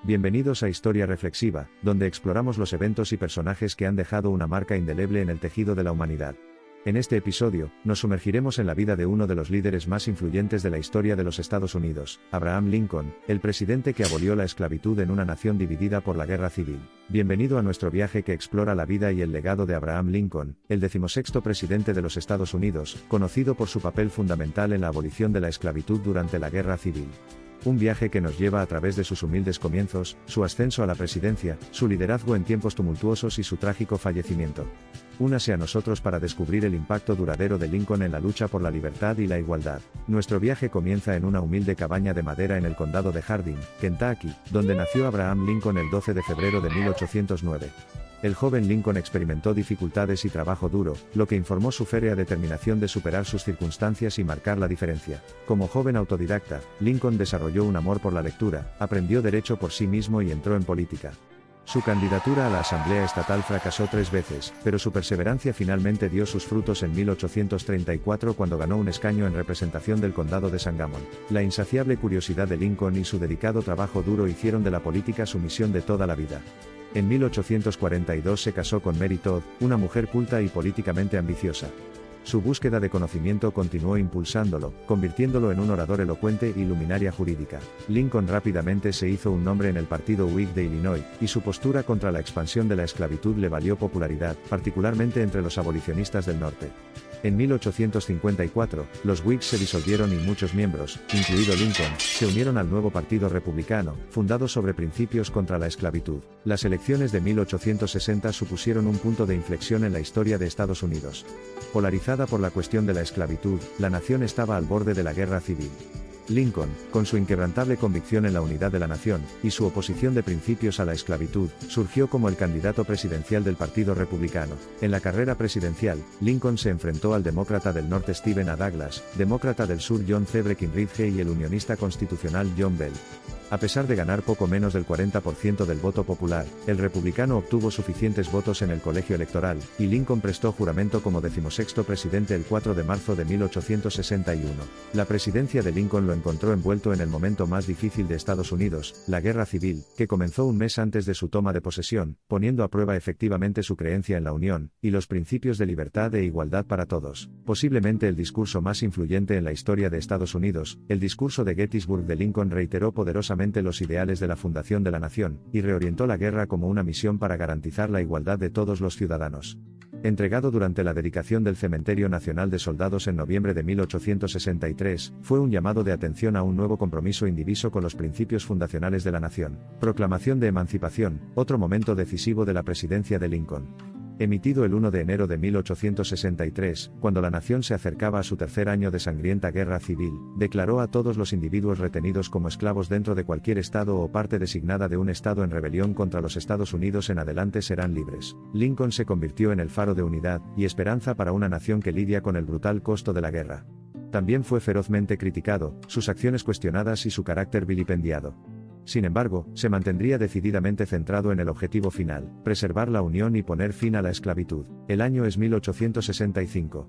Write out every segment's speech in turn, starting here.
Bienvenidos a Historia Reflexiva, donde exploramos los eventos y personajes que han dejado una marca indeleble en el tejido de la humanidad. En este episodio, nos sumergiremos en la vida de uno de los líderes más influyentes de la historia de los Estados Unidos, Abraham Lincoln, el presidente que abolió la esclavitud en una nación dividida por la guerra civil. Bienvenido a nuestro viaje que explora la vida y el legado de Abraham Lincoln, el 16º presidente de los Estados Unidos, conocido por su papel fundamental en la abolición de la esclavitud durante la guerra civil. Un viaje que nos lleva a través de sus humildes comienzos, su ascenso a la presidencia, su liderazgo en tiempos tumultuosos y su trágico fallecimiento. Únase a nosotros para descubrir el impacto duradero de Lincoln en la lucha por la libertad y la igualdad. Nuestro viaje comienza en una humilde cabaña de madera en el condado de Hardin, Kentucky, donde nació Abraham Lincoln el 12 de febrero de 1809. El joven Lincoln experimentó dificultades y trabajo duro, lo que informó su férrea determinación de superar sus circunstancias y marcar la diferencia. Como joven autodidacta, Lincoln desarrolló un amor por la lectura, aprendió derecho por sí mismo y entró en política. Su candidatura a la Asamblea Estatal fracasó 3 veces, pero su perseverancia finalmente dio sus frutos en 1834 cuando ganó un escaño en representación del condado de Sangamon. La insaciable curiosidad de Lincoln y su dedicado trabajo duro hicieron de la política su misión de toda la vida. En 1842 se casó con Mary Todd, una mujer culta y políticamente ambiciosa. Su búsqueda de conocimiento continuó impulsándolo, convirtiéndolo en un orador elocuente y luminaria jurídica. Lincoln rápidamente se hizo un nombre en el partido Whig de Illinois, y su postura contra la expansión de la esclavitud le valió popularidad, particularmente entre los abolicionistas del norte. En 1854, los Whigs se disolvieron y muchos miembros, incluido Lincoln, se unieron al nuevo Partido Republicano, fundado sobre principios contra la esclavitud. Las elecciones de 1860 supusieron un punto de inflexión en la historia de Estados Unidos. Polarizada por la cuestión de la esclavitud, la nación estaba al borde de la guerra civil. Lincoln, con su inquebrantable convicción en la unidad de la nación, y su oposición de principios a la esclavitud, surgió como el candidato presidencial del Partido Republicano. En la carrera presidencial, Lincoln se enfrentó al demócrata del norte Stephen A. Douglas, demócrata del sur John C. Breckinridge y el unionista constitucional John Bell. A pesar de ganar poco menos del 40% del voto popular, el republicano obtuvo suficientes votos en el colegio electoral, y Lincoln prestó juramento como 16º presidente el 4 de marzo de 1861. La presidencia de Lincoln lo encontró envuelto en el momento más difícil de Estados Unidos, la guerra civil, que comenzó un mes antes de su toma de posesión, poniendo a prueba efectivamente su creencia en la unión, y los principios de libertad e igualdad para todos. Posiblemente el discurso más influyente en la historia de Estados Unidos, el discurso de Gettysburg de Lincoln reiteró poderosamente los ideales de la fundación de la nación, y reorientó la guerra como una misión para garantizar la igualdad de todos los ciudadanos. Entregado durante la dedicación del Cementerio Nacional de Soldados en noviembre de 1863, fue un llamado de atención a un nuevo compromiso indiviso con los principios fundacionales de la nación. Proclamación de emancipación, otro momento decisivo de la presidencia de Lincoln. Emitido el 1 de enero de 1863, cuando la nación se acercaba a su tercer año de sangrienta guerra civil, declaró a todos los individuos retenidos como esclavos dentro de cualquier estado o parte designada de un estado en rebelión contra los Estados Unidos en adelante serán libres. Lincoln se convirtió en el faro de unidad y esperanza para una nación que lidia con el brutal costo de la guerra. También fue ferozmente criticado, sus acciones cuestionadas y su carácter vilipendiado. Sin embargo, se mantendría decididamente centrado en el objetivo final, preservar la unión y poner fin a la esclavitud. El año es 1865.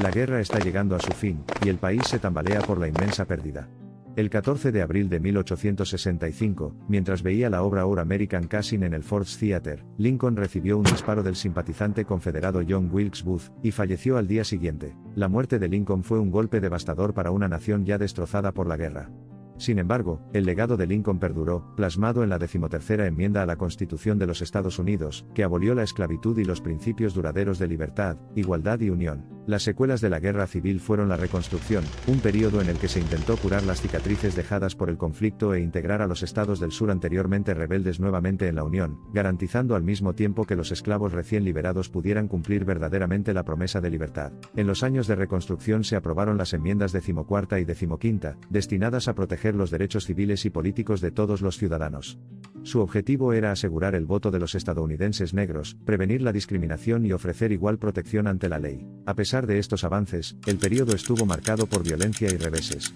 La guerra está llegando a su fin, y el país se tambalea por la inmensa pérdida. El 14 de abril de 1865, mientras veía la obra Our American Cousin en el Ford's Theater, Lincoln recibió un disparo del simpatizante confederado John Wilkes Booth, y falleció al día siguiente. La muerte de Lincoln fue un golpe devastador para una nación ya destrozada por la guerra. Sin embargo, el legado de Lincoln perduró, plasmado en la 13ª enmienda a la Constitución de los Estados Unidos, que abolió la esclavitud y los principios duraderos de libertad, igualdad y unión. Las secuelas de la guerra civil fueron la reconstrucción, un período en el que se intentó curar las cicatrices dejadas por el conflicto e integrar a los estados del sur anteriormente rebeldes nuevamente en la Unión, garantizando al mismo tiempo que los esclavos recién liberados pudieran cumplir verdaderamente la promesa de libertad. En los años de reconstrucción se aprobaron las enmiendas 14ª y 15ª, destinadas a proteger los derechos civiles y políticos de todos los ciudadanos. Su objetivo era asegurar el voto de los estadounidenses negros, prevenir la discriminación y ofrecer igual protección ante la ley. A pesar de estos avances, el período estuvo marcado por violencia y reveses.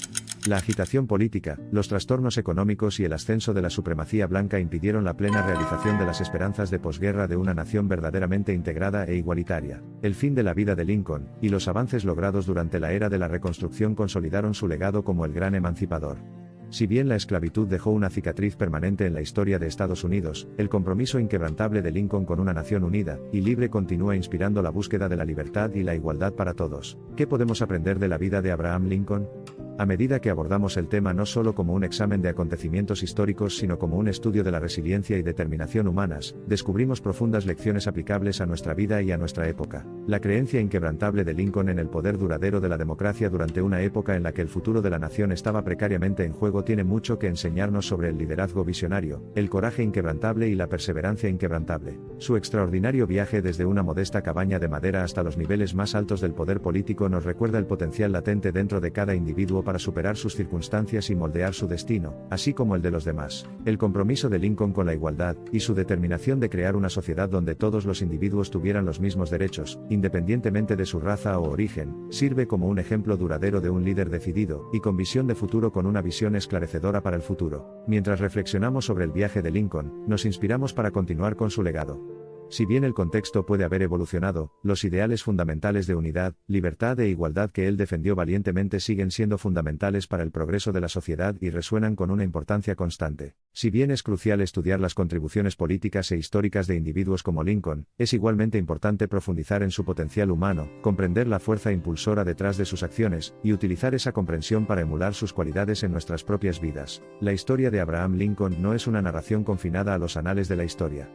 La agitación política, los trastornos económicos y el ascenso de la supremacía blanca impidieron la plena realización de las esperanzas de posguerra de una nación verdaderamente integrada e igualitaria. El fin de la vida de Lincoln, y los avances logrados durante la era de la reconstrucción consolidaron su legado como el gran emancipador. Si bien la esclavitud dejó una cicatriz permanente en la historia de Estados Unidos, el compromiso inquebrantable de Lincoln con una nación unida y libre continúa inspirando la búsqueda de la libertad y la igualdad para todos. ¿Qué podemos aprender de la vida de Abraham Lincoln? A medida que abordamos el tema no solo como un examen de acontecimientos históricos sino como un estudio de la resiliencia y determinación humanas, descubrimos profundas lecciones aplicables a nuestra vida y a nuestra época. La creencia inquebrantable de Lincoln en el poder duradero de la democracia durante una época en la que el futuro de la nación estaba precariamente en juego tiene mucho que enseñarnos sobre el liderazgo visionario, el coraje inquebrantable y la perseverancia inquebrantable. Su extraordinario viaje desde una modesta cabaña de madera hasta los niveles más altos del poder político nos recuerda el potencial latente dentro de cada individuo para superar sus circunstancias y moldear su destino, así como el de los demás. El compromiso de Lincoln con la igualdad, y su determinación de crear una sociedad donde todos los individuos tuvieran los mismos derechos, independientemente de su raza o origen, sirve como un ejemplo duradero de un líder decidido, y con visión de futuro con una visión esclarecedora para el futuro. Mientras reflexionamos sobre el viaje de Lincoln, nos inspiramos para continuar con su legado. Si bien el contexto puede haber evolucionado, los ideales fundamentales de unidad, libertad e igualdad que él defendió valientemente siguen siendo fundamentales para el progreso de la sociedad y resuenan con una importancia constante. Si bien es crucial estudiar las contribuciones políticas e históricas de individuos como Lincoln, es igualmente importante profundizar en su potencial humano, comprender la fuerza impulsora detrás de sus acciones, y utilizar esa comprensión para emular sus cualidades en nuestras propias vidas. La historia de Abraham Lincoln no es una narración confinada a los anales de la historia.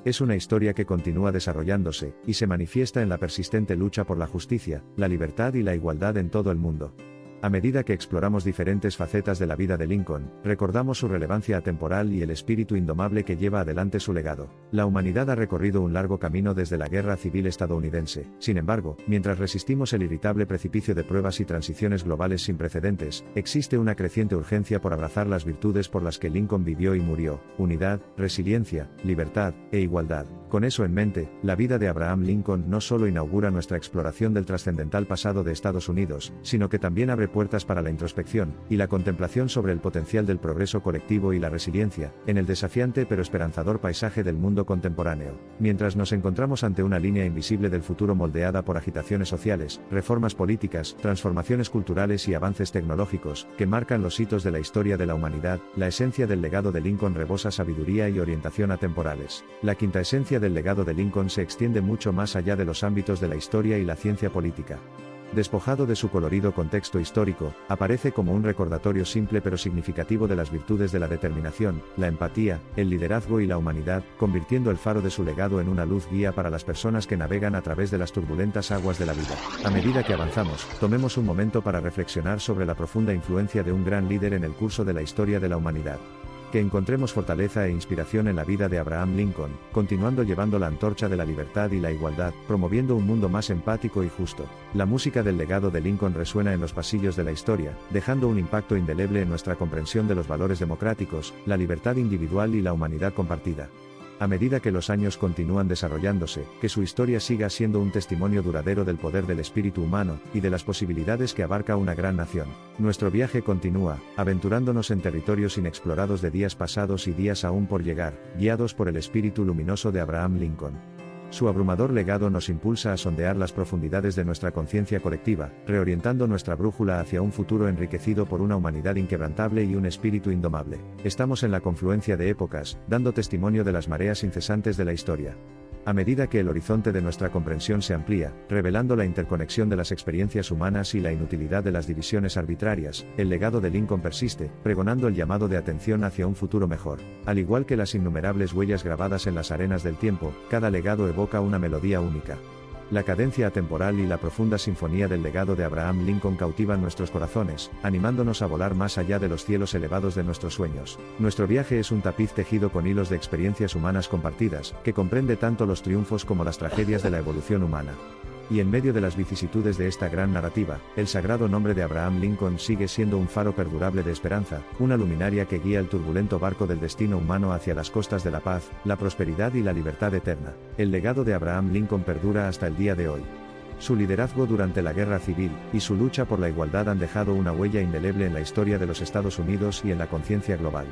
Es una historia que continúa desarrollándose, y se manifiesta en la persistente lucha por la justicia, la libertad y la igualdad en todo el mundo. A medida que exploramos diferentes facetas de la vida de Lincoln, recordamos su relevancia atemporal y el espíritu indomable que lleva adelante su legado. La humanidad ha recorrido un largo camino desde la Guerra Civil estadounidense. Sin embargo, mientras resistimos el irritable precipicio de pruebas y transiciones globales sin precedentes, existe una creciente urgencia por abrazar las virtudes por las que Lincoln vivió y murió: unidad, resiliencia, libertad e igualdad. Con eso en mente, la vida de Abraham Lincoln no solo inaugura nuestra exploración del trascendental pasado de Estados Unidos, sino que también abre puertas para la introspección y la contemplación sobre el potencial del progreso colectivo y la resiliencia, en el desafiante pero esperanzador paisaje del mundo contemporáneo. Mientras nos encontramos ante una línea invisible del futuro moldeada por agitaciones sociales, reformas políticas, transformaciones culturales y avances tecnológicos, que marcan los hitos de la historia de la humanidad, la esencia del legado de Lincoln rebosa sabiduría y orientación atemporales. La quinta esencia del legado de Lincoln se extiende mucho más allá de los ámbitos de la historia y la ciencia política. Despojado de su colorido contexto histórico, aparece como un recordatorio simple pero significativo de las virtudes de la determinación, la empatía, el liderazgo y la humanidad, convirtiendo el faro de su legado en una luz guía para las personas que navegan a través de las turbulentas aguas de la vida. A medida que avanzamos, tomemos un momento para reflexionar sobre la profunda influencia de un gran líder en el curso de la historia de la humanidad. Que encontremos fortaleza e inspiración en la vida de Abraham Lincoln, continuando llevando la antorcha de la libertad y la igualdad, promoviendo un mundo más empático y justo. La música del legado de Lincoln resuena en los pasillos de la historia, dejando un impacto indeleble en nuestra comprensión de los valores democráticos, la libertad individual y la humanidad compartida. A medida que los años continúan desarrollándose, que su historia siga siendo un testimonio duradero del poder del espíritu humano, y de las posibilidades que abarca una gran nación. Nuestro viaje continúa, aventurándonos en territorios inexplorados de días pasados y días aún por llegar, guiados por el espíritu luminoso de Abraham Lincoln. Su abrumador legado nos impulsa a sondear las profundidades de nuestra conciencia colectiva, reorientando nuestra brújula hacia un futuro enriquecido por una humanidad inquebrantable y un espíritu indomable. Estamos en la confluencia de épocas, dando testimonio de las mareas incesantes de la historia. A medida que el horizonte de nuestra comprensión se amplía, revelando la interconexión de las experiencias humanas y la inutilidad de las divisiones arbitrarias, el legado de Lincoln persiste, pregonando el llamado de atención hacia un futuro mejor. Al igual que las innumerables huellas grabadas en las arenas del tiempo, cada legado evoca una melodía única. La cadencia atemporal y la profunda sinfonía del legado de Abraham Lincoln cautivan nuestros corazones, animándonos a volar más allá de los cielos elevados de nuestros sueños. Nuestro viaje es un tapiz tejido con hilos de experiencias humanas compartidas, que comprende tanto los triunfos como las tragedias de la evolución humana. Y en medio de las vicisitudes de esta gran narrativa, el sagrado nombre de Abraham Lincoln sigue siendo un faro perdurable de esperanza, una luminaria que guía el turbulento barco del destino humano hacia las costas de la paz, la prosperidad y la libertad eterna. El legado de Abraham Lincoln perdura hasta el día de hoy. Su liderazgo durante la Guerra Civil, y su lucha por la igualdad han dejado una huella indeleble en la historia de los Estados Unidos y en la conciencia global.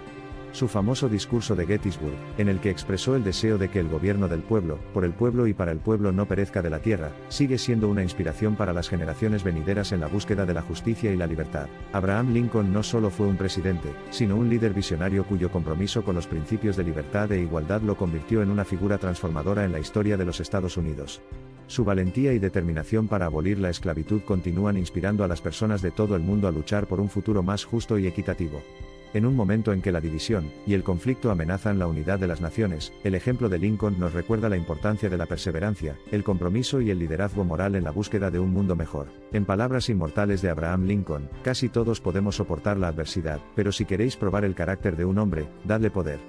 Su famoso discurso de Gettysburg, en el que expresó el deseo de que el gobierno del pueblo, por el pueblo y para el pueblo no perezca de la tierra, sigue siendo una inspiración para las generaciones venideras en la búsqueda de la justicia y la libertad. Abraham Lincoln no solo fue un presidente, sino un líder visionario cuyo compromiso con los principios de libertad e igualdad lo convirtió en una figura transformadora en la historia de los Estados Unidos. Su valentía y determinación para abolir la esclavitud continúan inspirando a las personas de todo el mundo a luchar por un futuro más justo y equitativo. En un momento en que la división y el conflicto amenazan la unidad de las naciones, el ejemplo de Lincoln nos recuerda la importancia de la perseverancia, el compromiso y el liderazgo moral en la búsqueda de un mundo mejor. En palabras inmortales de Abraham Lincoln, casi todos podemos soportar la adversidad, pero si queréis probar el carácter de un hombre, dadle poder.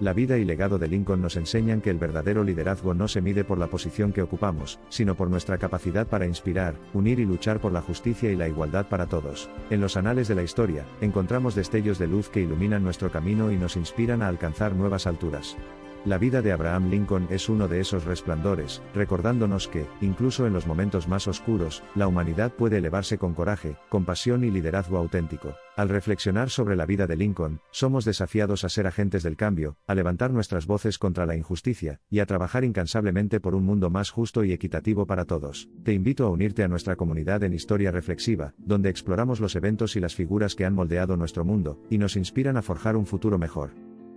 La vida y legado de Lincoln nos enseñan que el verdadero liderazgo no se mide por la posición que ocupamos, sino por nuestra capacidad para inspirar, unir y luchar por la justicia y la igualdad para todos. En los anales de la historia, encontramos destellos de luz que iluminan nuestro camino y nos inspiran a alcanzar nuevas alturas. La vida de Abraham Lincoln es uno de esos resplandores, recordándonos que, incluso en los momentos más oscuros, la humanidad puede elevarse con coraje, compasión y liderazgo auténtico. Al reflexionar sobre la vida de Lincoln, somos desafiados a ser agentes del cambio, a levantar nuestras voces contra la injusticia, y a trabajar incansablemente por un mundo más justo y equitativo para todos. Te invito a unirte a nuestra comunidad en Historia Reflexiva, donde exploramos los eventos y las figuras que han moldeado nuestro mundo, y nos inspiran a forjar un futuro mejor.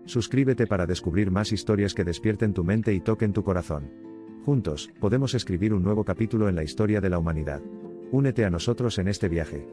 Suscríbete para descubrir más historias que despierten tu mente y toquen tu corazón. Juntos, podemos escribir un nuevo capítulo en la historia de la humanidad. Únete a nosotros en este viaje.